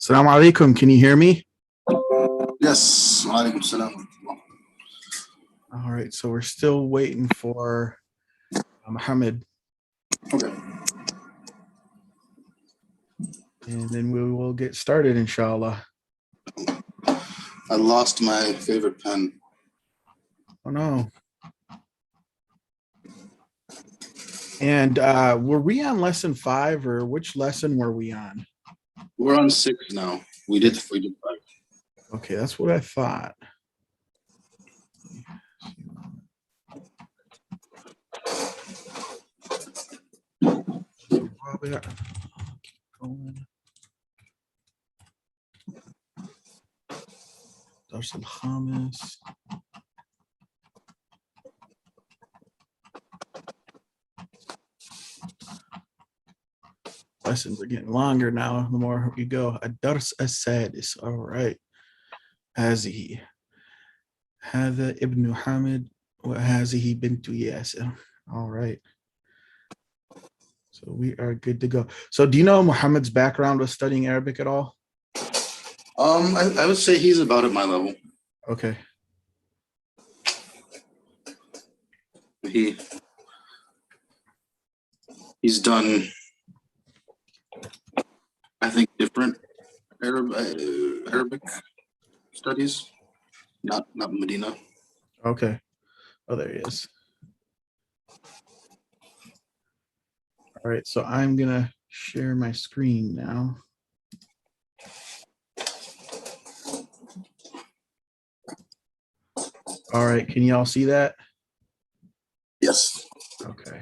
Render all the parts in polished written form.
Assalamu alaikum. Can you hear me? Yes. Walaikum salam. All right. So we're still waiting for Muhammad. Okay. And then we will get started, inshallah. I lost my favorite pen. Oh, no. And were we on lesson 5 or which lesson were we on? We're on 6 now. We did 5. Okay, that's what I thought. Dars al-Khamis. Lessons are getting longer now, the more we go. Ad-Dars as-Sadis. All right. هذه هذا ابن حامد وهذه بنت ياسر. All right. So we are good to go. So do you know Muhammad's background with studying Arabic at all? I would say he's about at my level. Okay. He's done, I think, different Arabic studies, not Medina. Okay. Oh, there he is. All right, so I'm gonna share my screen now. All right, can you all see that? Yes. Okay.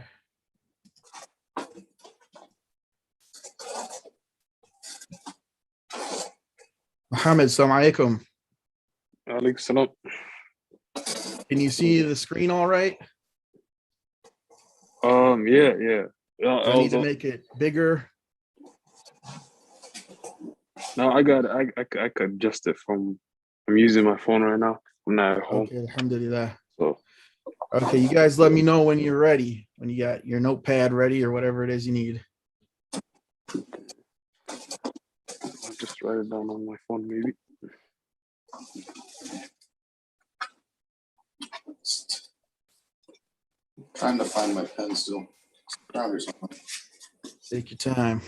Muhammad, assalamu alaikum. Alaikum salam. Can you see the screen all right? Yeah. Do I need to make it bigger? No, I got it. I could adjust it I'm using my phone right now. I'm not at home. Okay, Alhamdulillah. So okay, you guys let me know when you're ready, when you got your notepad ready or whatever it is you need. I'll just write it down on my phone, maybe. Trying to find my pen still. Probably something. Take your time.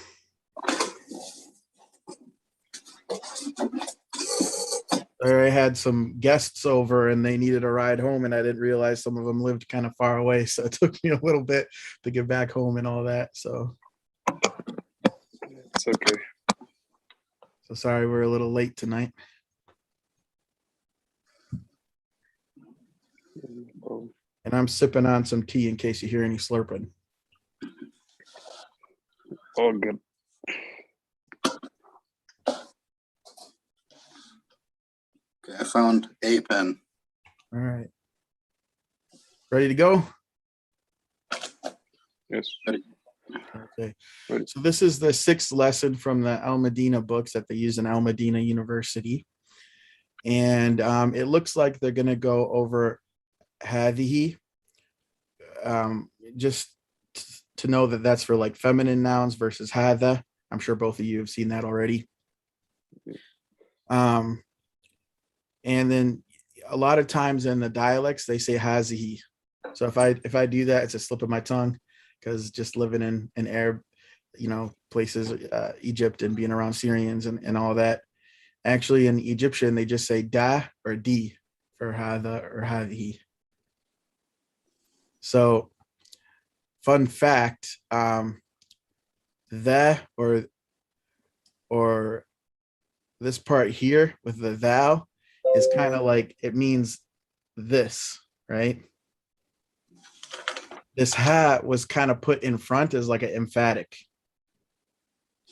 I had some guests over and they needed a ride home, and I didn't realize some of them lived kind of far away, so it took me a little bit to get back home and all that. So it's okay. So sorry we're a little late tonight. And I'm sipping on some tea in case you hear any slurping. All good. Okay, I found a pen. All right. Ready to go? Yes. Ready. Okay. Ready. So this is the 6th lesson from the Al-Madina books that they use in Al-Madina University. And it looks like they're going to go over هذه, just to know that that's for like feminine nouns versus هذا. I'm sure both of you have seen that already. And then a lot of times in the dialects, they say هذه. So if I do that, it's a slip of my tongue, because just living in Arab, places, Egypt, and being around Syrians and all that. Actually, in Egyptian, they just say da or di for هذا or هذه. So, fun fact, the or this part here with the thou is kind of like, it means this, right? This ha was kind of put in front as like an emphatic,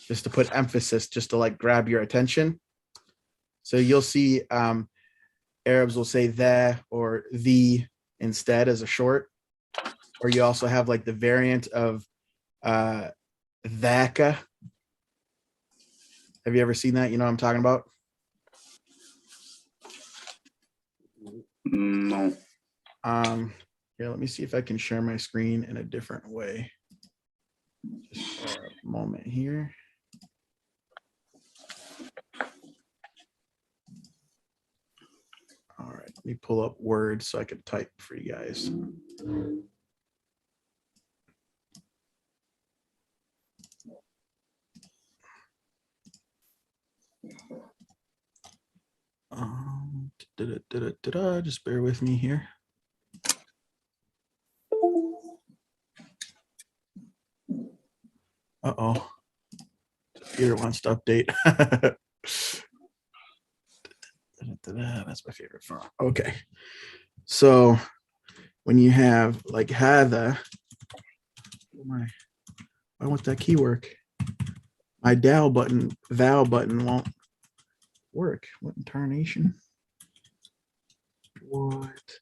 just to put emphasis, just to like grab your attention. So you'll see Arabs will say the or the instead as a short. Or you also have like the variant of dhaka. Have you ever seen that? You know what I'm talking about? No. Here, let me see if I can share my screen in a different way. Just for a moment here. me pull up Word so I can type for you guys. Just bear with me here. Uh-oh. Computer wants to update. That's my favorite font. Okay. So when you have like hadha, why won't that key work? My vowel button won't work. What in tarnation? What?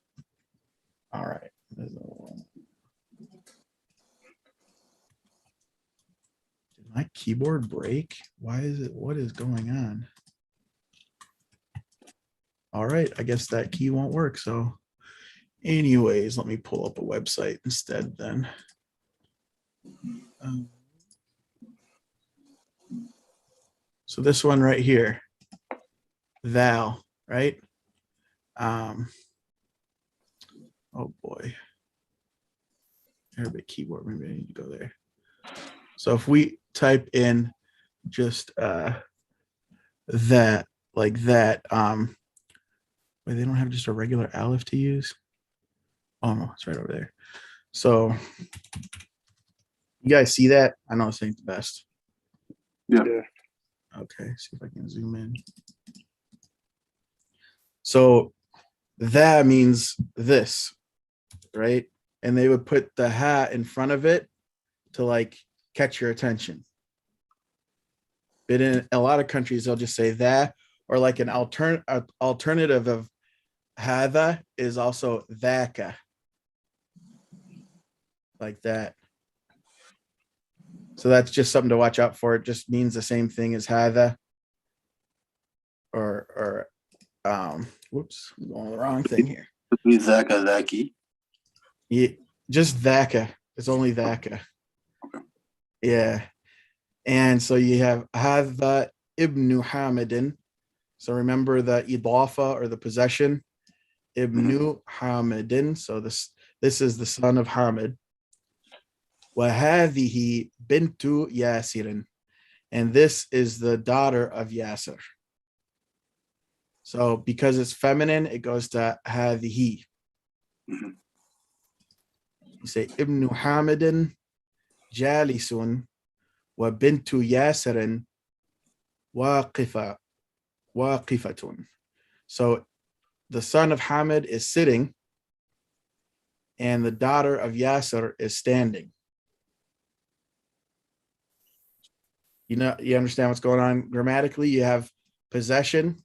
All right. Did my keyboard break? Why is it? What is going on? All right. I guess that key won't work. So anyways, let me pull up a website instead then. So this one right here, Val, right? Oh boy. Arabic keyboard, maybe I need to go there. So if we type in just that, like that, wait, they don't have just a regular aleph to use? Oh no, it's right over there. So you guys see that? I know it's ain't the best. Yeah. Okay, see if I can zoom in. So that means this, right? And they would put the ha in front of it to like catch your attention. But in a lot of countries, they'll just say that, or like an alternative of hadha is also dhaka, like that. So that's just something to watch out for. It just means the same thing as hadha, or whoops, I'm going the wrong thing here. Be Dhaka Dhaki. Yeah, just dhaka. It's only dhaka. Okay. Yeah. And so you have hadha ibn Hamidin. So remember the idafa or the possession, ibn Hamidin. So this is the son of Hamid. وَهَذِهِ بِنْتُ يَاسِرٍ. And this is the daughter of Yasir. So because it's feminine, it goes to هَذِهِ. You say Ibn Hamidin Jalisun wa bintu Yasirin waqifatun. So the son of Hamid is sitting and the daughter of Yasir is standing. You know, you understand what's going on grammatically? You have possession.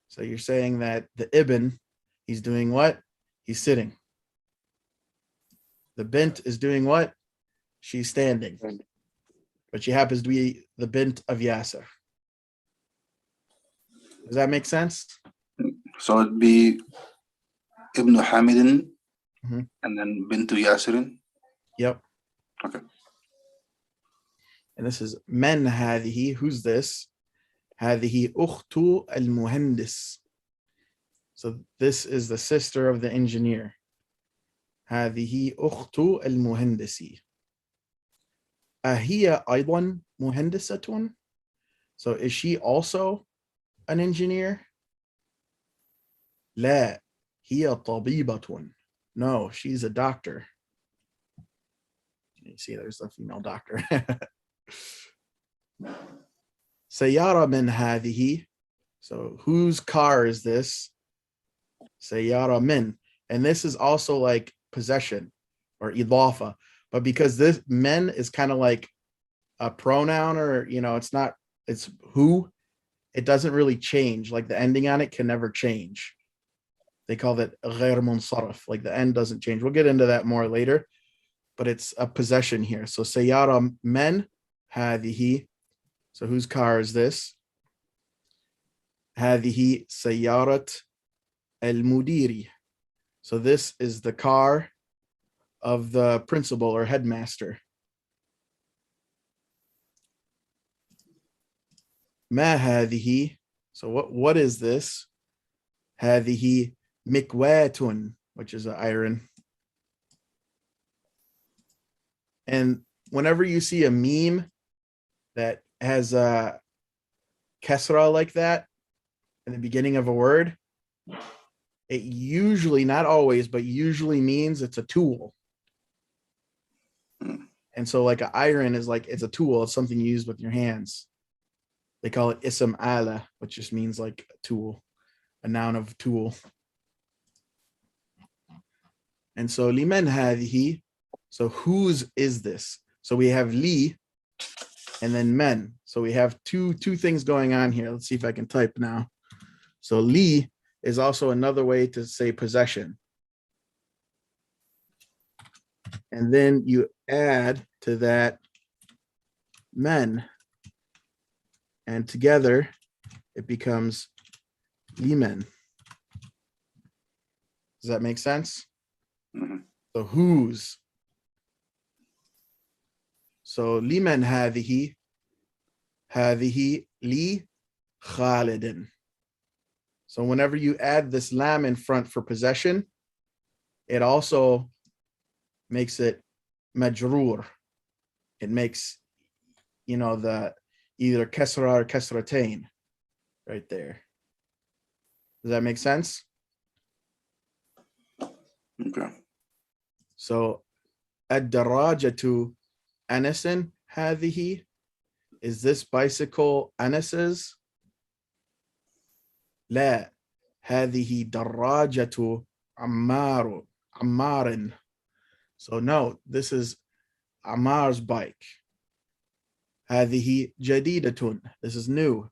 So you're saying that the ibn, he's doing what? He's sitting. The bint is doing what? She's standing. But she happens to be the bint of Yasir. Does that make sense? So it'd be Ibn Hamidin Mhm. and then Bintu Yasirin. Yep. Okay. And this is men hadihi. Who's this? Hadihi ukhtu al-muhandis. So this is the sister of the engineer. هذه أخت المهندس. أهي أيضا مهندسة? So is she also an engineer? لا هي طبيبة. No, she's a doctor. You see, there's a female doctor. سيارة من هذه. So whose car is this? سيارة من. And this is also like possession or idafa, but because this men is kind of like a pronoun, or it's who, it doesn't really change. Like the ending on it can never change. They call that غير منصرف, like the end doesn't change. We'll get into that more later, but it's a possession here. So سيارة من هذه. So whose car is this? هذه سيارة المدير. So this is the car of the principal or headmaster. ما هذه. So what is this? هذه mikwatun, which is an iron. And whenever you see a meme that has a kesra like that in the beginning of a word, it usually, not always, but usually means it's a tool. And so like an iron is like, it's a tool, it's something you use with your hands. They call it ism ala, which just means like a tool, a noun of tool. And so liman hadhihi, so whose is this? So we have li and then men. So we have two things going on here. Let's see if I can type now. So li is also another way to say possession. And then you add to that men. And together it becomes limen. Does that make sense? Mm-hmm. So whose? So liman hadhihi li Khalidin. So whenever you add this lam in front for possession, it also makes it majroor. It makes, you know, the either kasra or kasratain right there. Does that make sense? Okay. So ad-darajatu Anasin hadhihi, is this bicycle Anas's? La hadhihi darajatu Ammarin. So no, this is Ammar's bike. Hadhihi jadidatun, this is new.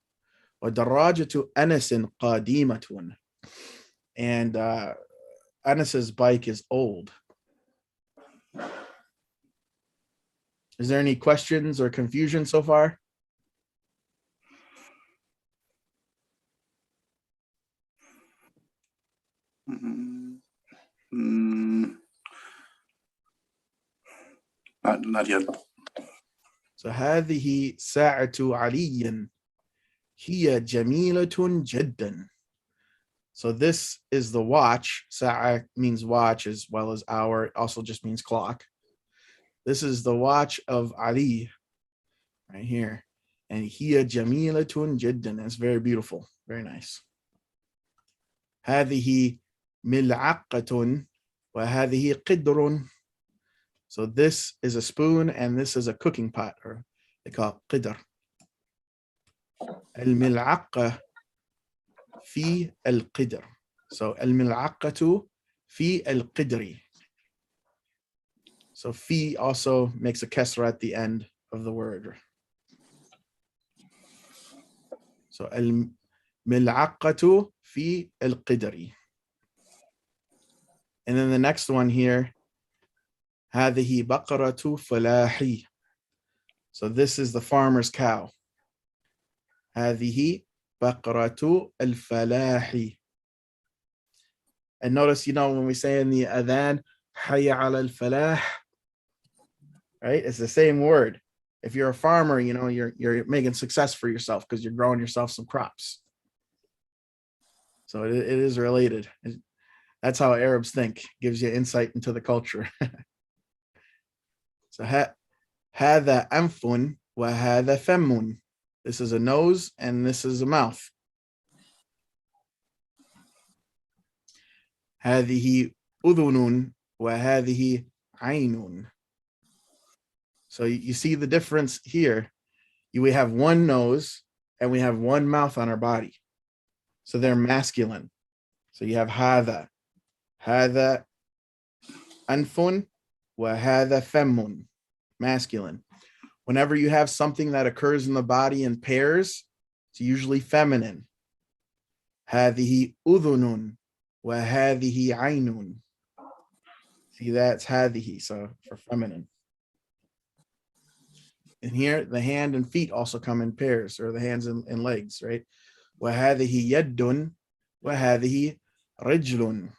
Wa darajatu Anasin qadimatun. And Anas's bike is old. Is there any questions or confusion so far? Not yet. So هذه ساعة علي هي جميلة جدا. So this is the watch. Sa'a means watch as well as hour. It also just means clock. This is the watch of Ali right here. And hiya jamilatun jiddan. It's very beautiful. Very nice. هذه ملعقة وهذه قدر. So this is a spoon and this is a cooking pot, or they call it qidr. الملعقة في القدر. So الملعقة في القدر. So fi also makes a kesra at the end of the word. So al-mil'aqatu fi al-qidri. And then the next one here, هذه بقرة فلاحي. So this is the farmer's cow. هذه بقرة الفلاحي. And notice, you know, when we say in the adhan, حي على الفلاح, right? It's the same word. If you're a farmer, you know, you're making success for yourself because you're growing yourself some crops. So it is related. That's how Arabs think. Gives you insight into the culture. So هذا أنف وهذا فم. This is a nose and this is a mouth. هذه أذن وهذه عين. So you see the difference here. We have one nose and we have one mouth on our body. So they're masculine. So you have هذا أنف وهذا فم, masculine. Whenever you have something that occurs in the body in pairs, it's usually feminine. هذه أذن وهذه عين. See, that's هذه, so for feminine. And here, the hand and feet also come in pairs, or the hands and legs, right? وهذه يد وهذه رجل.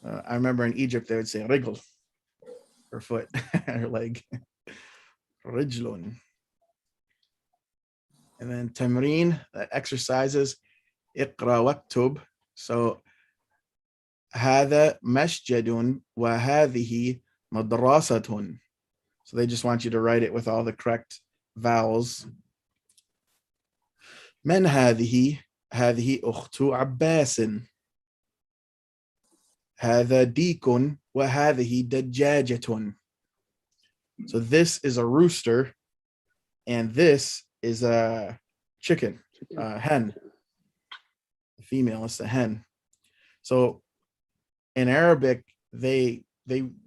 I remember in Egypt, they would say رجل, or foot, or leg. رجل. And then tamreen, exercises, اقرأ واكتب. So هذا مسجد وهذه مدرسة. So they just want you to write it with all the correct vowels. من هذه؟ هذه أخت عباس. هذا ديك وهذه دجاجة. So this is a rooster and this is a chicken, a hen. The female is a hen. So in Arabic, they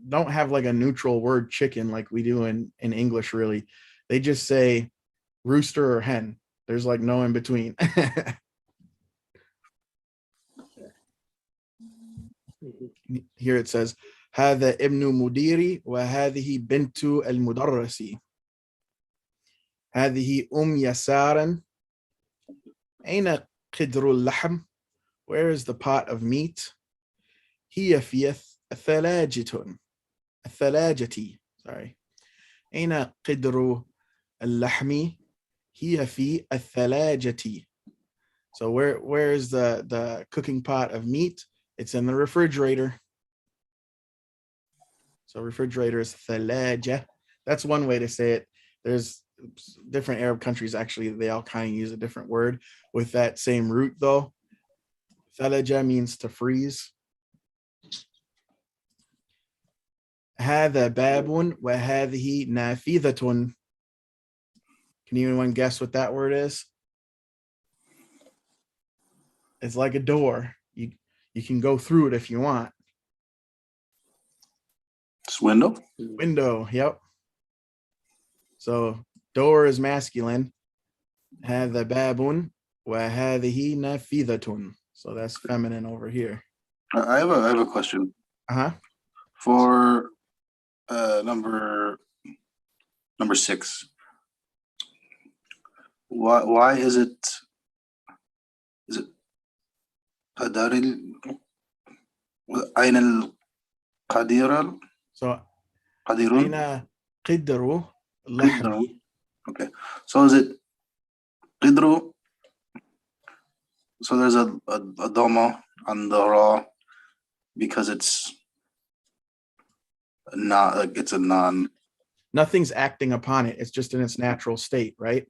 don't have like a neutral word chicken like we do in English, really. They just say rooster or hen. There's like no in between. Here it says هذا ابن مديري وهذه بنت المدرس. هذه يسارا. أين قدر اللحم? Where is the pot of meat? هي في الثلاجة. Sorry. أين قدر اللحم؟ هي في الثلاجة. So where is the cooking pot of meat? It's in the refrigerator. So refrigerator is ثلاجة. That's one way to say it. There's different Arab countries, actually, they all kind of use a different word with that same root though. ثلاجة means to freeze. هذا باب وهذه نافذة. Can anyone guess what that word is? It's like a door. You can go through it if you want. It's window. Window, yep. So door is masculine. هذا باب وهذه نافذة. So that's feminine over here. I have a question. For number 6. Why is it قدر أين القدير؟ So قدير. أين قدر اللحم. Okay. So is it قدر? So there's a doma on the ra because it's not like it's a non. Nothing's acting upon it. It's just in its natural state, right?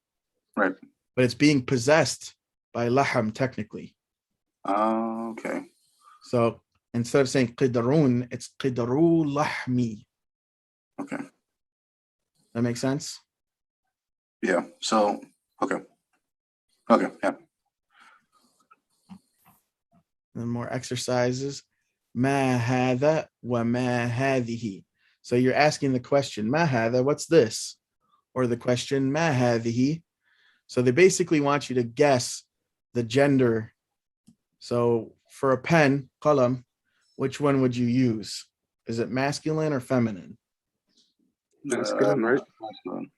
Right. But it's being possessed by laham technically. Okay. So instead of saying qidrun, it's qidru lahmi. Okay. That makes sense? Yeah. So, okay. Okay. Yeah. And more exercises. Ma hadha wa ma hadhihi. So you're asking the question, ma hadha, what's this? Or the question, ma hadhihi. So they basically want you to guess the gender. So for a pen, qalam, which one would you use? Is it masculine or feminine? Masculine, right? Masculine.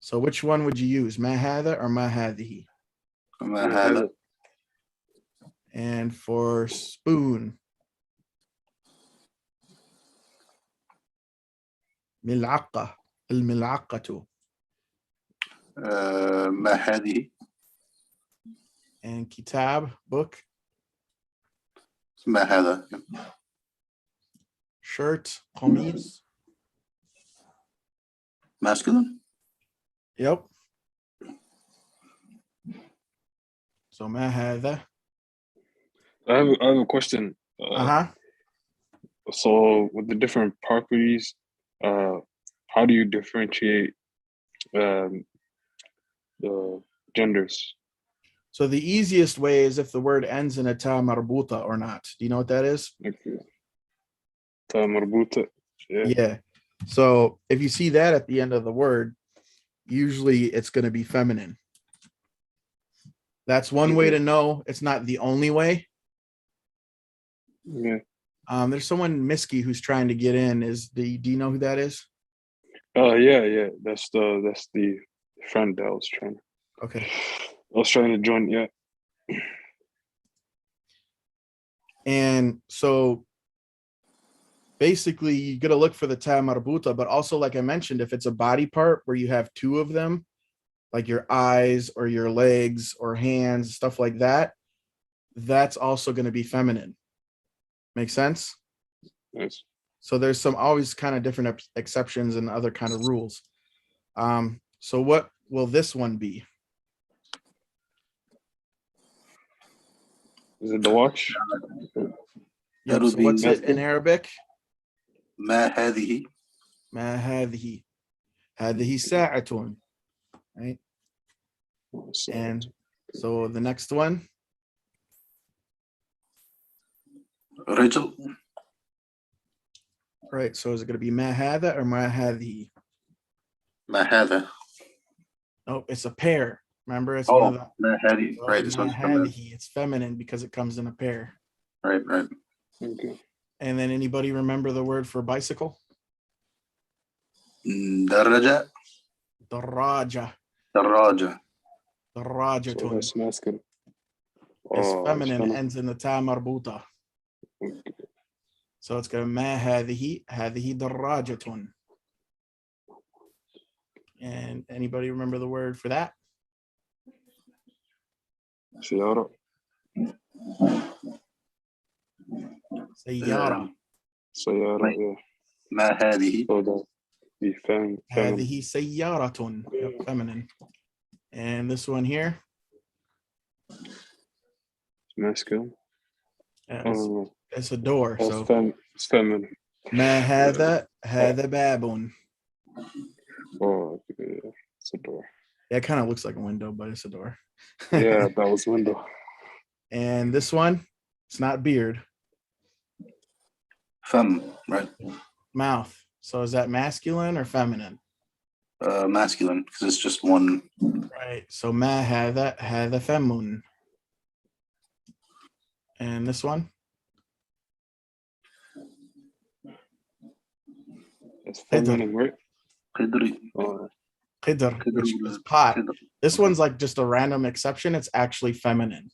So which one would you use, ma hadha or ma hadhihi? And for spoon, mil'aqqa, al-mil'aqqatu. ما هذه. And kitab, book. ما هذا. Shirt, qamis. Masculine. Yep. So ma hadha. I have a question. So with the different properties, how do you differentiate the genders? So the easiest way is if the word ends in a ta marbuta or not. Do you know what that is? Okay. Ta marbuta. Yeah. So if you see that at the end of the word, usually it's going to be feminine. That's one way to know. It's not the only way. Yeah. There's someone Miski who's trying to get in. Do you know who that is? Yeah. That's the friend that I was trying. Okay. I was trying to join, yeah. And so basically you got to look for the ta marbuta, but also like I mentioned, if it's a body part where you have two of them, like your eyes or your legs or hands, stuff like that, that's also going to be feminine. Make sense? Yes. So there's some always kind of different exceptions and other kind of rules. So what will this one be? Is it the watch? Yep. That'll So what's be it in Arabic? ما هذه. ما هذه. هذه ساعة. Right. And so the next one. رجل. Right. So is it going to be ما هذا or ما هذه? ما هذا. No, it's a pair. Remember, it's one of the. ما هذه. Right. This one's feminine. It's feminine because it comes in a pair. Right. Right. Okay. And then anybody remember the word for bicycle? درجة. دراجة. دراجة. دراجة. So that's masculine. It's Oh, feminine, ends in the ta marbuta. Okay. So it's going to ما هذه. هذه دراجة. And anybody remember the word for that? سيارة. سيارة. سيارة. Yeah. ما هذه. So that be feminine. هذه سيارة. Yep, feminine. And this one here. Masculine. It's a door. So It's feminine. ما هذا. هذا باب. Oh, yeah. It's a door. Yeah, it kind of looks like a window, but it's a door. Yeah, that was window. And this one, it's not beard. فم. Right. Mouth. So is that masculine or feminine? Masculine, because it's just one. Right. So ما هذا. هذا فم. And this one? It's feminine, right? قدري. Oh, Qidr, which is pot. This one's like just a random exception. It's actually feminine.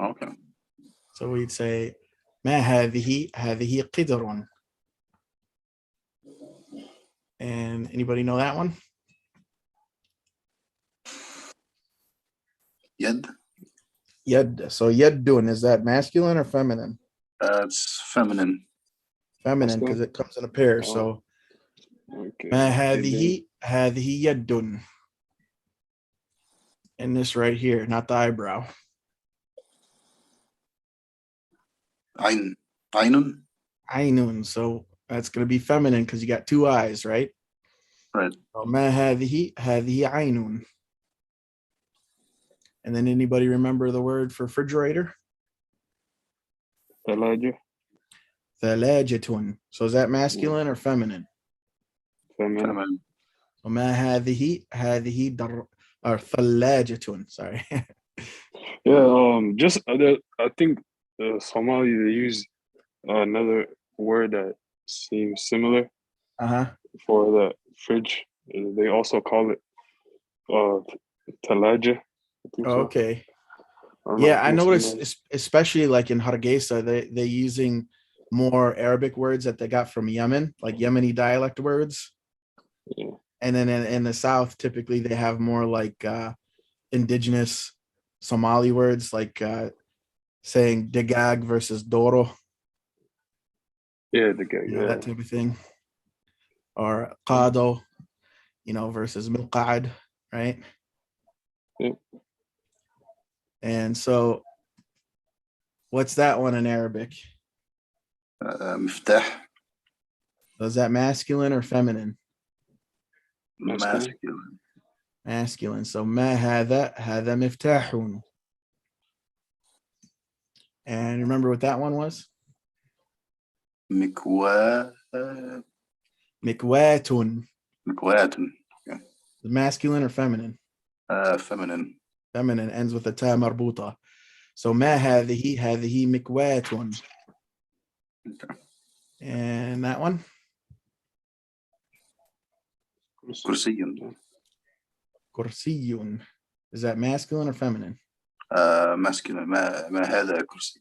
Okay. So we'd say ما هذه. هذه قدر. And anybody know that one? يد. Yad. So yadun, is that masculine or feminine? It's feminine. Feminine, because it comes in a pair. So okay. ما هذه. هذه يد. And this right here, not the eyebrow. عين. عين. Ainun. So that's going to be feminine because you got two eyes, right? Right. So ما هذه. هذه عين. And then anybody remember the word for refrigerator? ثلاجة. ثلاجة. So is that masculine or feminine? Feminine. So ما هذه. هذه or ثلاجة. Sorry. Yeah. Just I think Somali they use another word that seems similar for the fridge. They also call it talaja. Okay. Yeah, I noticed, especially like in Hargeisa, they using more Arabic words that they got from Yemen, like Yemeni dialect words. Yeah. And then in the South, typically they have more like indigenous Somali words, like saying degag versus doro. Yeah, degag. You know, that type of thing. Or qado, versus milqad, right? Yep. And so, what's that one in Arabic? مفتاح. Is that masculine or feminine? Masculine. Masculine. So ما هذا. هذا مفتاح. And remember what that one was? مكواة. مكواتٌ. مكواة. Yeah. Masculine or feminine? Feminine. Feminine, ends with a ta marbuta. So ما هذه. هذه مكواة. Okay. And that one? كرسي. كرسي. Is that masculine or feminine? Masculine. ما هذا كرسي.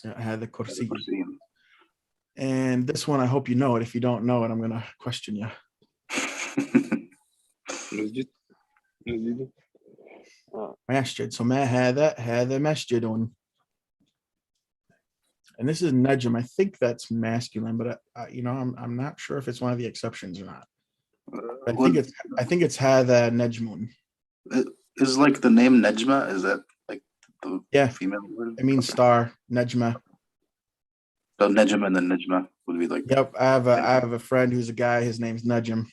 هذا كرسي. كرسي. And this one, I hope you know it. If you don't know it, I'm going to question you. Masjid. So ما هذا. هذا مسجد. And this is najm. I think that's masculine, but I'm not sure if it's one of the exceptions or not. I think it's hadha najmun. Is like the name Nejma, is that like the female word? It means star, najma. So Nejma and then Nejma would be like. Yep, I have a friend who's a guy. His name's Najm.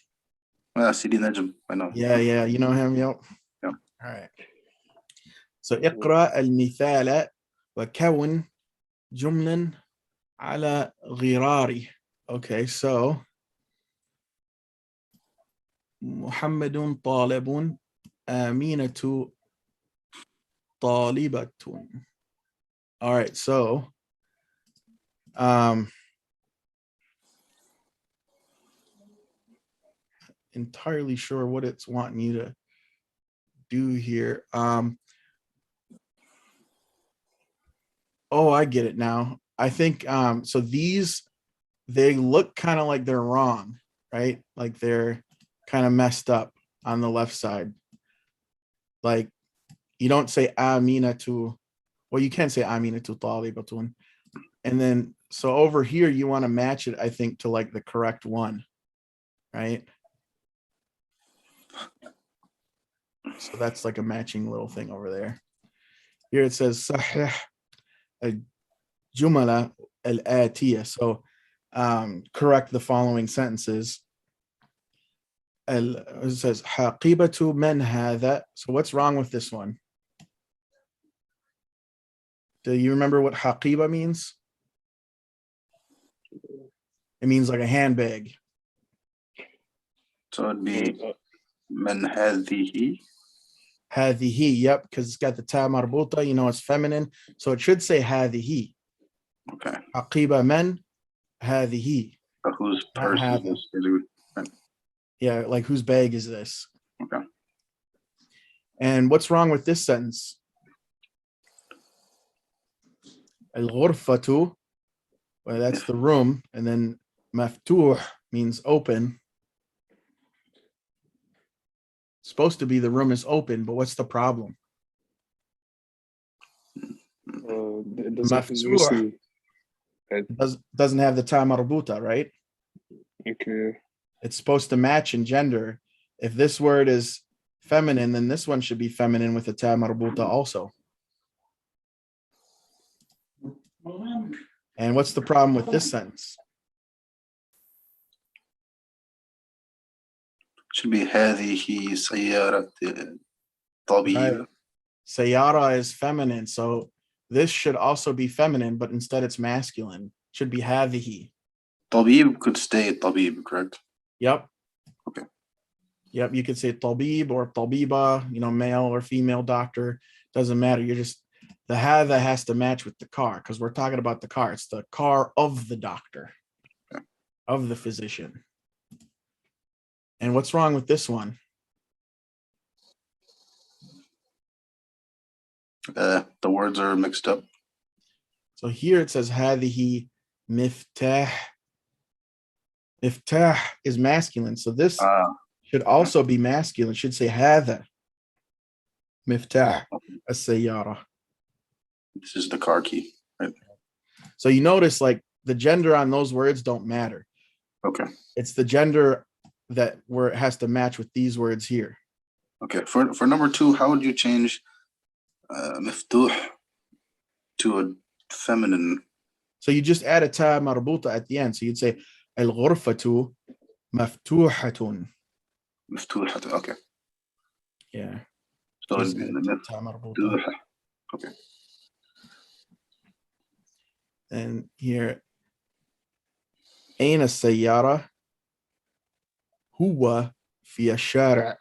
CD Nejm, I know. Yeah, you know him. Yep. Yeah. All right. So اقرأ المثال وكون جملا على غراري. Okay, so محمد طالب آمينة طالبة. All right, so entirely sure what it's wanting you to do here. Oh, I get it now. I think so these, they look kind of like they're wrong, right? Like they're kind of messed up on the left side. Like you don't say amina to, well, you can say amina to talibatun. And then so over here you want to match it, I think, to like the correct one, right? So that's like a matching little thing over there. Here it says sahih al-jumala al-atiyah. So correct the following sentences. It says haqibatu man hadha. So what's wrong with this one? Do you remember what haqiba means? It means like a handbag. So it'd be man hadhihi. Hadhihi, yep, because it's got the ta marbuta, it's feminine. So it should say hadhihi. Okay. Haqiba man hadhihi. Whose purse is this? Yeah, like whose bag is this? Okay. And what's wrong with this sentence? Al-ghurfatu, well, that's the room, and then maftuh means open. It's supposed to be the room is open, but what's the problem? Maftuh doesn't have the ta marbuta, right? Okay. It's supposed to match in gender. If this word is feminine, then this one should be feminine with a ta marbuta also. And what's the problem with this sentence? Should be هذه سيارة طبيب. Right. Sayara is feminine, so this should also be feminine, but instead it's masculine. It should be hadhihi. طبيب could stay طبيب, correct? Yep. Okay. Yep, you could say tabib or tabiba, male or female doctor. Doesn't matter. You're just, the hadha has to match with the car because we're talking about the car. It's the car of the doctor, okay, of the physician. And what's wrong with this one? The words are mixed up. So here it says hadhihi miftah. Miftah is masculine. So this should also be masculine. It should say hadha miftah as-sayyara. This is the car key, right? So you notice like the gender on those words don't matter. Okay. It's the gender that where it has to match with these words here. Okay. For number 2, how would you change miftuh to a feminine? So you just add a ta marbuta at the end. So you'd say al-ghurfatu maftuhatun. Miftuhat. Okay. Yeah. So it'd be ta marbuta. Okay. And here, أين السيارة؟ هو في الشارع.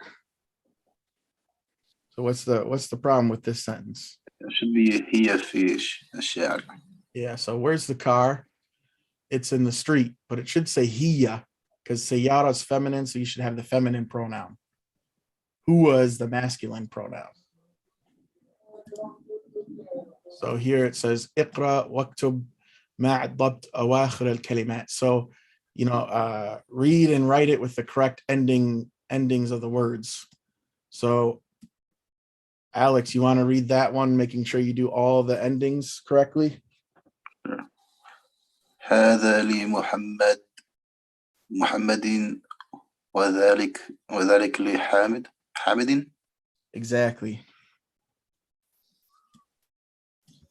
So what's the problem with this sentence? It should be هي في الشارع. Yeah, so where's the car? It's in the street, but it should say hiya because sayyara is feminine, so you should have the feminine pronoun. Huwa is the masculine pronoun. So here it says اقرأ واكتب مع ضبط أواخر الكلمات. So read and write it with the correct endings of the words. So Alex, you want to read that one, making sure you do all the endings correctly? Sure. هذا لمحمد محمد وذلك حامد. Exactly.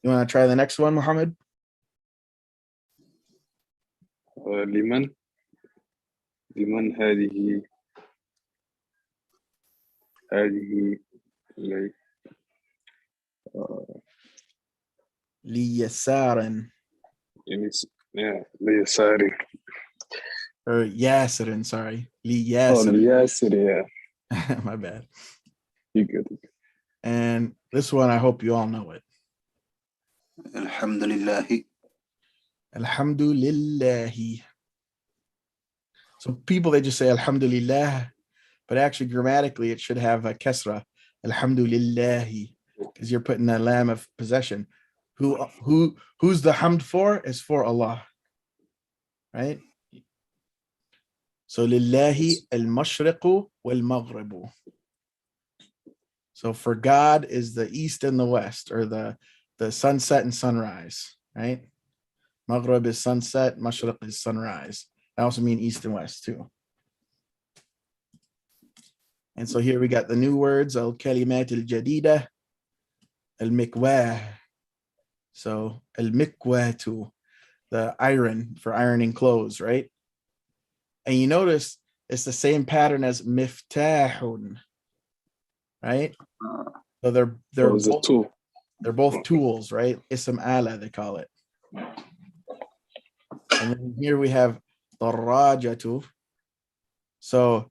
You want to try the next one, Muhammad? لمن هذه like ليسار yeah ليساري. or Yasirin, sorry. Oh, Liyasirin. لياسر, yeah. My bad. You good. And this one, I hope you all know it. Alhamdulillah. Alhamdulillah. So people, they just say Alhamdulillah, but actually grammatically, it should have a kasra. Alhamdulillah, because you're putting a lam of possession. Who's the hamd for? Is for Allah, right? So lillahi al-mashriqu wal-maghribu. So for God is the east and the west, or the sunset and sunrise, right? Maghrib is sunset, mashriq is sunrise. That also mean east and west too. And so here we got the new words, al-kalimat al-jadida, al-mikwah. So al-mikwatu, the iron for ironing clothes, right? And you notice it's the same pattern as miftahun, right? So they're both tools, right? Ism ala, they call it. And then here we have darajatu. So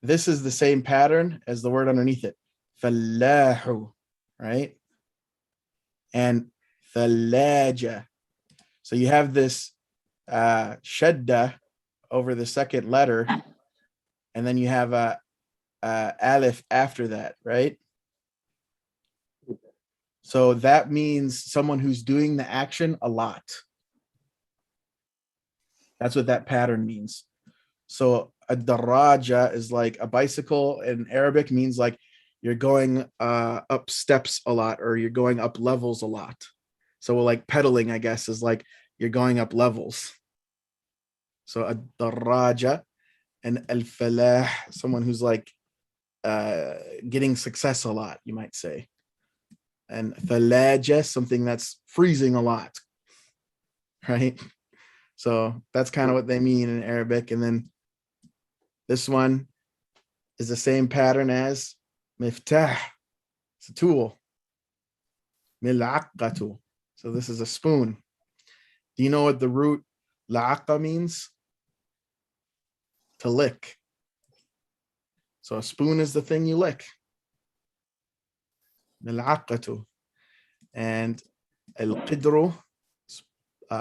this is the same pattern as the word underneath it, fallahu, right? And thalaja. So you have this shadda over the second letter, and then you have a alif after that, right? So that means someone who's doing the action a lot. That's what that pattern means. So a daraja is like a bicycle in Arabic, means like you're going up steps a lot, or you're going up levels a lot. So like pedaling, I guess, is like you're going up levels. So a daraja, and al-falah, someone who's like getting success a lot, you might say. And thalaja, something that's freezing a lot, right? So that's kind of what they mean in Arabic. And then this one is the same pattern as miftah. It's a tool. Mil'aqqatu. So this is a spoon. Do you know what the root la'aqqa means? To lick. So a spoon is the thing you lick. Mil'aqqatu. And al-qidru,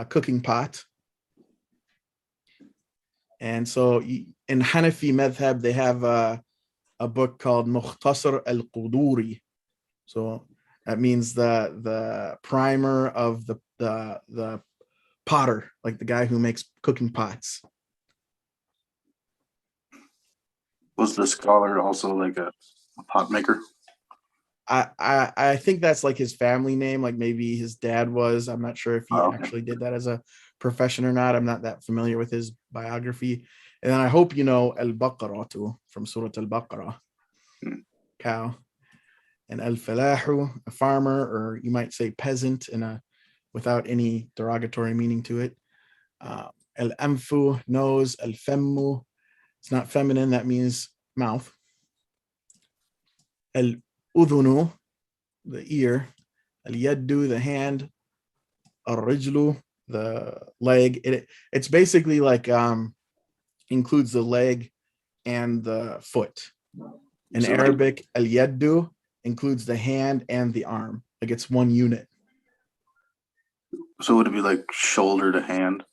cooking pot. And so in Hanafi madhab, they have a book called Mukhtasar al-Quduri. So that means the primer of the potter, like the guy who makes cooking pots. Was the scholar also like a pot maker? I think that's like his family name, like maybe his dad was. I'm not sure if he actually did that as a profession or not. I'm not that familiar with his biography. And then I hope you know Al-Baqarah too, from Surah Al-Baqarah, cow. And Al-Falahu, a farmer, or you might say peasant, without any derogatory meaning to it. Al-Anfu, nose. Al-Femmu, it's not feminine, that means mouth. Al-Udhunu, the ear. Al-Yaddu, the hand. Al-Rijlu, the leg. It's basically like includes the leg and the foot. In Arabic, al-yaddu includes the hand and the arm. Like it's one unit. So would it be like shoulder to hand,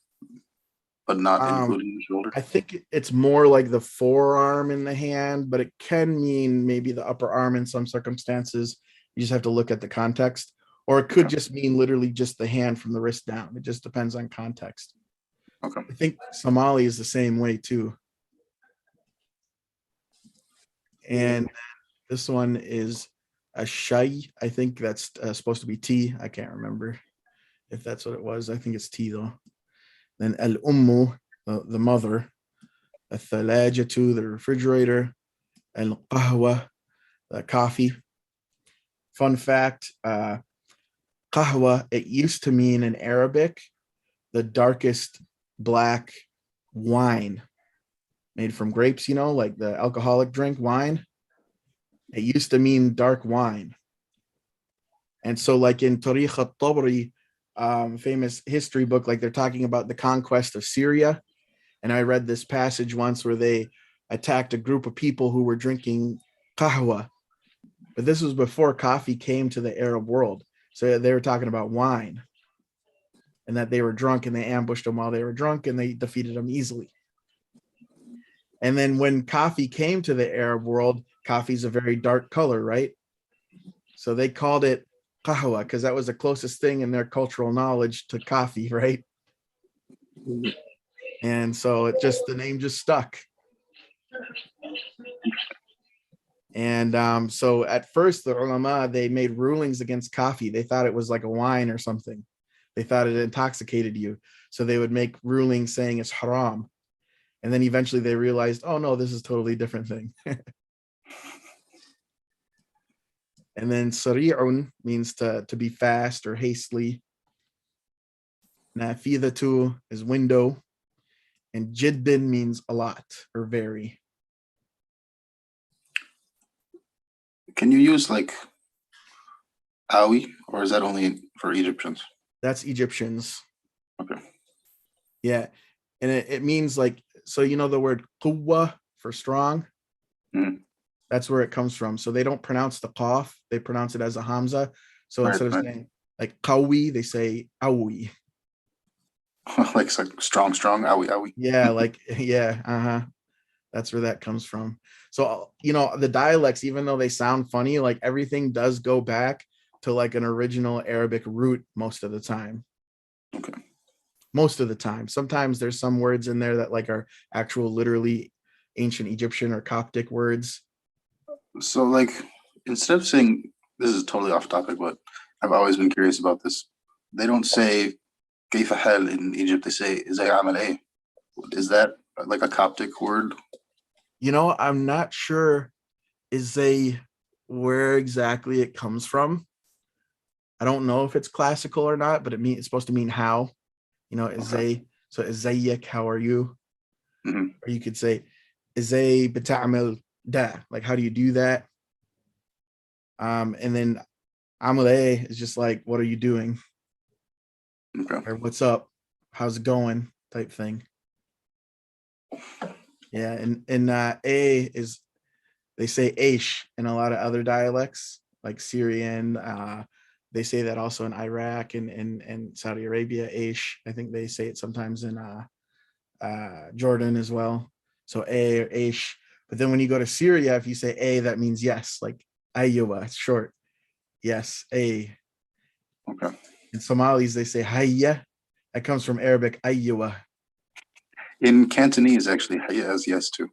but not including the shoulder? I think it's more like the forearm in the hand, but it can mean maybe the upper arm in some circumstances. You just have to look at the context. Or it could just mean literally just the hand from the wrist down. It just depends on context. Okay. I think Somali is the same way too. And this one is a shay. I think that's supposed to be tea. I can't remember if that's what it was. I think it's tea though. Then al-ummu, the mother. Al-thalajatu, the refrigerator. Al-qahwa, the coffee. Fun fact, qahwa, it used to mean in Arabic, the darkest black wine made from grapes, like the alcoholic drink wine. It used to mean dark wine. And so like in Tarikh al-Tabari, famous history book, like they're talking about the conquest of Syria. And I read this passage once where they attacked a group of people who were drinking qahwa. But this was before coffee came to the Arab world. So they were talking about wine and that they were drunk and they ambushed them while they were drunk and they defeated them easily. And then when coffee came to the Arab world, coffee is a very dark color, right? So they called it qahwa because that was the closest thing in their cultural knowledge to coffee, right? And so the name just stuck. And so at first the ulama, they made rulings against coffee. They thought it was like a wine or something. They thought it intoxicated you. So they would make rulings saying it's haram. And then eventually they realized, oh no, this is a totally different thing. And then sari'un means to be fast or hastily. Nafidatu is window. And jiddin means a lot or very. Can you use like awi, or is that only for Egyptians? That's Egyptians. Okay. Yeah. And it means like, so the word quwwa for strong? Mm. That's where it comes from. So they don't pronounce the qaf, they pronounce it as a hamza. So instead of saying like qawi, they say awi. like strong, awi. Yeah, yeah, that's where that comes from. So the dialects, even though they sound funny, like everything does go back to like an original Arabic root most of the time. Okay. Most of the time. Sometimes there's some words in there that like are actual literally ancient Egyptian or Coptic words. So like instead of saying, this is totally off topic, but I've always been curious about this. They don't say كيف حال in Egypt, they say ازاي عامل ايه. Is that like a Coptic word? I'm not sure where exactly it comes from. I don't know if it's classical or not, but it's supposed to mean how. Okay. So ازيك, how are you? Mm-hmm. Or you could say ازاي بتعمل ده, like how do you do that? And then عامل is just like, what are you doing? Okay. Or what's up? How's it going? Type thing. Yeah, and a is, they say aish in a lot of other dialects like Syrian. They say that also in Iraq and Saudi Arabia, aish. I think they say it sometimes in Jordan as well. So a or aish. But then when you go to Syria, if you say a, that means yes, like ayyuwa, it's short. Yes, a. Okay. In Somalis, they say hayya. That comes from Arabic ayyuwa. In Cantonese, actually, hayya is yes too.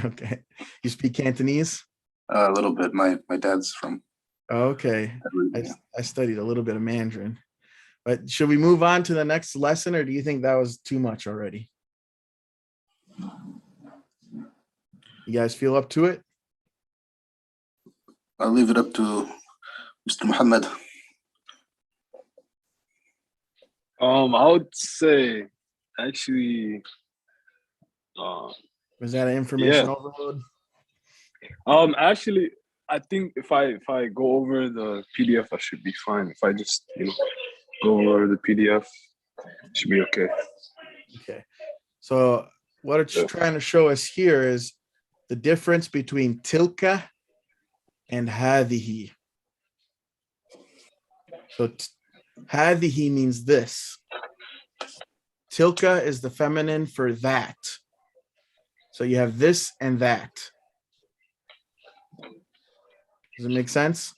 Okay. You speak Cantonese? A little bit. My dad's from. Okay. I studied a little bit of Mandarin. But should we move on to the next lesson, or do you think that was too much already? You guys feel up to it? I'll leave it up to Mr. Muhammad. I would say actually Was that an information overload? Actually, I think if I go over the PDF, I should be fine. If I just go over the PDF, it should be okay. Okay. So what it's trying to show us here is the difference between tilka and hadihi. So hadihi means this. Tilka is the feminine for that. So you have this and that. Does it make sense?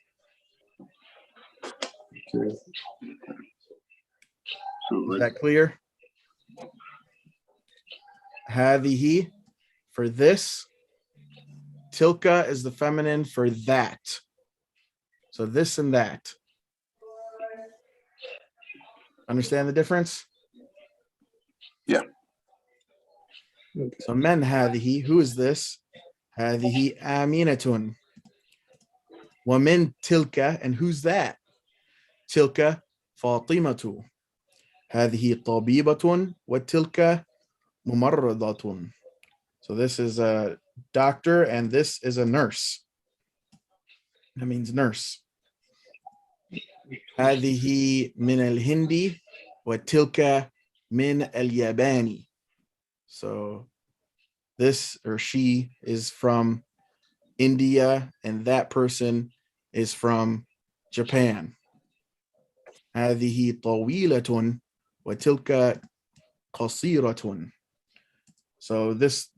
Okay. Is that clear? Hadihi for this. Tilka is the feminine for that. So this and that. Understand the difference? So men هذه, who is this? هذه آمنة. ومن تلك, and who's that? تلك فاطمة. هذه طبيبة وتلك ممرضة. So this is a doctor and this is a nurse. That means nurse. هذه من الهند وتلك من اليابان. So this or she is from India and that person is from Japan. هذه طويلة وتلك قصيرة. So this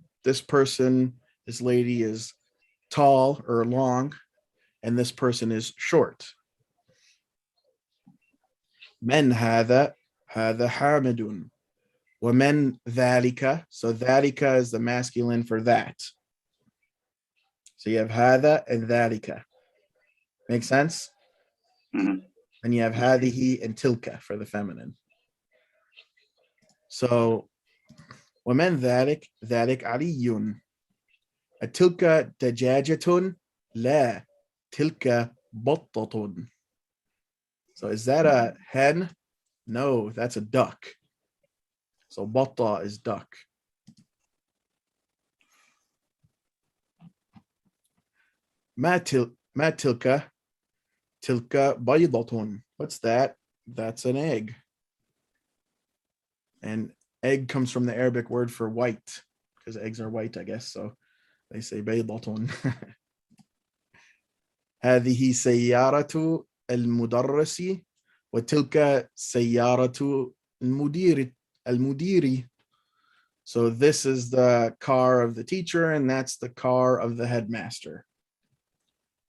person, this lady is tall or long, and this person is short. من هذا? هذا حامد. ومن ذلك? So ذلك is the masculine for that. So you have هذا and ذلك. Make sense? Mhm. And you have هذه and tilka for the feminine. So ومن ذلك? ذلك علي. أتلك دجاجة؟ لا تلك بطة. So is that a hen? No, that's a duck. So batta is duck. ما تلك? تلك بيضة. What's that? That's an egg. And egg comes from the Arabic word for white, because eggs are white, I guess. So they say بيضة. هذه سيارة المدرس وتلك سيارة المدير. So this is the car of the teacher and that's the car of the headmaster.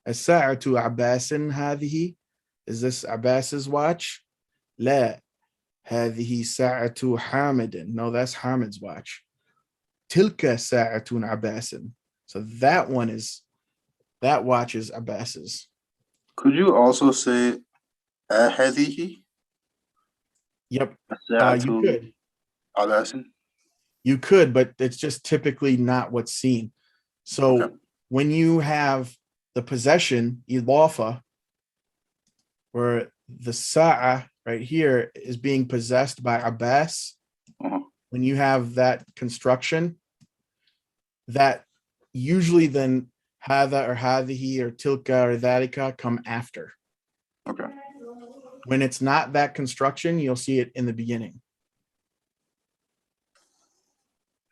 الساعة عباس هذه. Is this Abbas's watch? لا هذه ساعة حامد. No, that's Hamid's watch. تلك ساعة عباس. So that watch is Abbas's. Could you also say هذه Yep. الساعة You could. عباس? You could, but it's just typically not what's seen. So Okay. when you have the possession, idafa, where the sa'a right here is being possessed by Abbas, when you have that construction, that usually then hadha or hadhihi or tilka or dhalika come after. Okay. When it's not that construction, you'll see it in the beginning.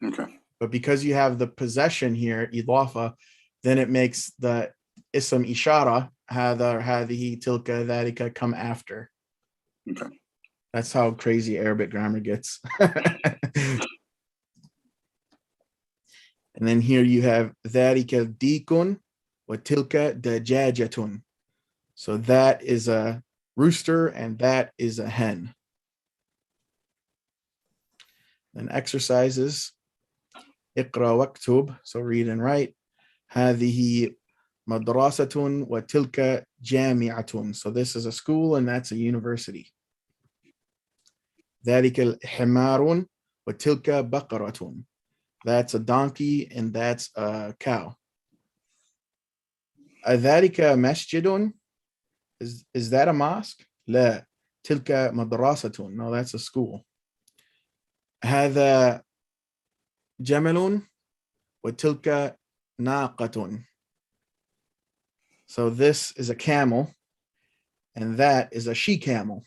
Okay. But because you have the possession here, idafa, then it makes the ism ishara, hadha or hadhihi, tilka, dhalika, come after. Okay. That's how crazy Arabic grammar gets. And then here you have dhalika dikun wa tilka dajajatun. So that is a rooster and that is a hen. Then exercises. اقرأ واكتب. So read and write. هذه مدرسة وتلك جامعة. So this is a school and that's a university. ذلك حمار وتلك بقرة. That's a donkey and that's a cow. أذلك مسجد? Is that a mosque? لا تلك مدرسة. No, that's a school. هذا جمل وتلك ناقة. So this is a camel and that is a she camel,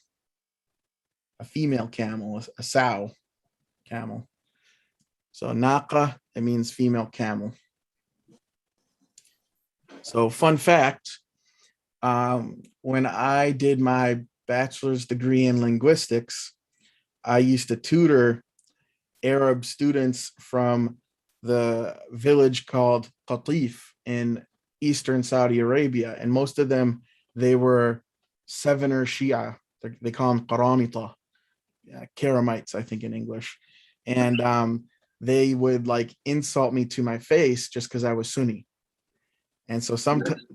a female camel, a sow camel. So naqa, it means female camel. So fun fact, when I did my bachelor's degree in linguistics, I used to tutor Arab students from the village called Qatif in eastern Saudi Arabia. And most of them, they were Sevener Shia. They call them Qaramita, Karamites, I think in English. And they would like insult me to my face just because I was Sunni. And so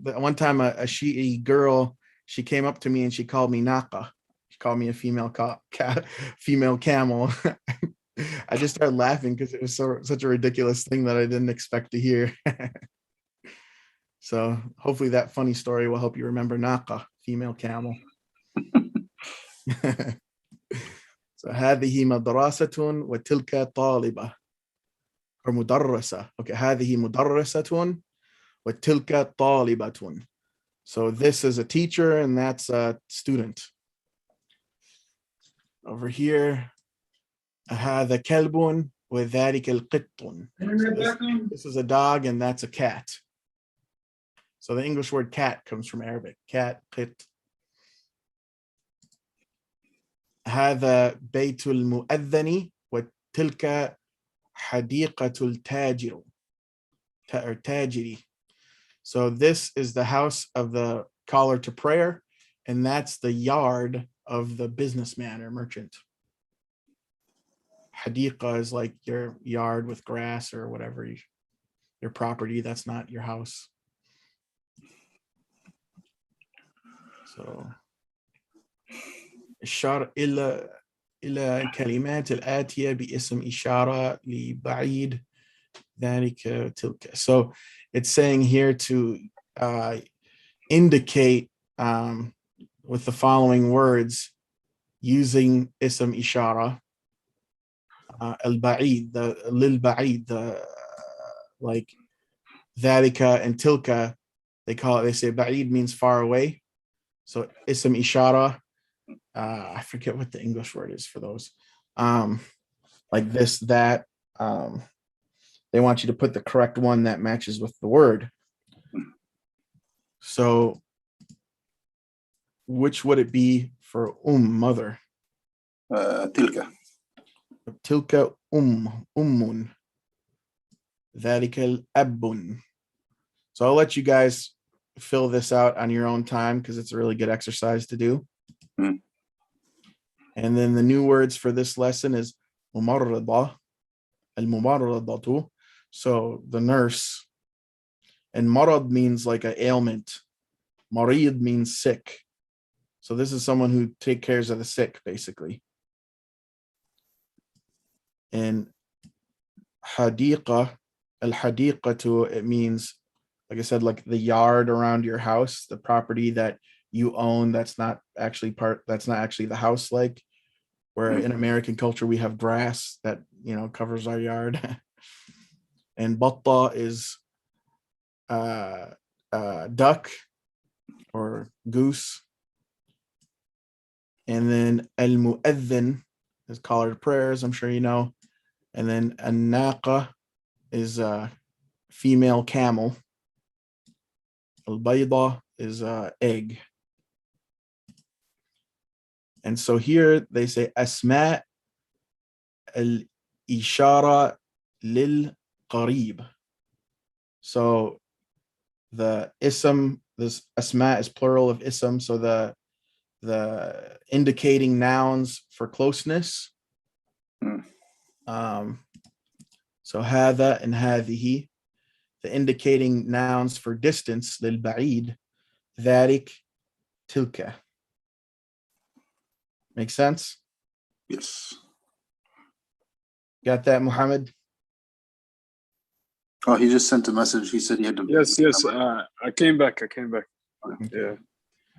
one time a Shi'i girl, she came up to me and she called me Naqa. She called me a female camel. I just started laughing because it was such a ridiculous thing that I didn't expect to hear. So hopefully that funny story will help you remember naqa, female camel. So هذه مدرسة وتلك طالبة or مدرسة. Okay, هذه مدرسة وتلك طالبة. So this is a teacher and that's a student. Over here, هذا كلب وذلك القط. So this is a dog and that's a cat. So the English word cat comes from Arabic. Cat, qit. هذا بيت المؤذن وتلك حديقة التاجر or تاجري. So this is the house of the caller to prayer, and that's the yard of the businessman or merchant. Hadiqa is like your yard with grass or whatever, your property. That's not your house. So إشارة إلى الكلمات الآتية باسم إشارة لبعيد ذلك تلك. So it's saying here to indicate with the following words using ism ishara, al-ba'id, the lil-ba'id, the like dhalika and tilka, they say ba'id means far away. So ism ishara, I forget what the English word is for those. Like this, that, they want you to put the correct one that matches with the word. So which would it be for mother? Tilka. Tilka ummun. Dhalika al-abun. So I'll let you guys fill this out on your own time because it's a really good exercise to do. And then the new words for this lesson is mumarrada, al-mumarradatu. So the nurse, and marad means like an ailment. Marid means sick. So this is someone who takes care of the sick, basically. And hadiqa, al-hadiqatu, it means, like I said, like the yard around your house, the property that you own. That's not actually the house, like where in American culture we have grass that, you know, covers our yard. And batta is duck or goose. And then al-mu'adhin is caller to prayers, I'm sure you know. And then an-naqa is a female camel. Al-bayda is egg. And so here they say asma al-ishara lil-qarib. So the ism, this asma is plural of ism, so the indicating nouns for closeness. So hadha and hadhihi, the indicating nouns for distance, lil ba'id, dharik, tilka. Make sense? Yes. Got that, Muhammad? Oh, he just sent a message. He said he had to. Yes. I came back. Yeah.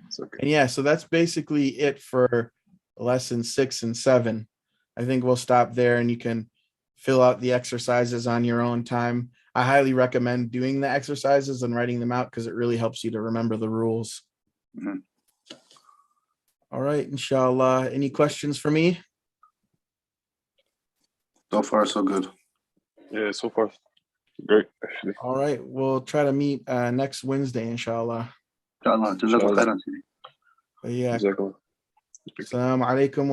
It's okay. And yeah, so that's basically it for lesson 6 and 7. I think we'll stop there and you can fill out the exercises on your own time. I highly recommend doing the exercises and writing them out because it really helps you to remember the rules. All right, inshallah. Any questions for me? So far, so good. Yeah, so far, great, actually. All right, we'll try to meet next Wednesday, inshallah. Inshallah. Jazakallah khairan. Yeah. Exactly. Assalamu alaikum.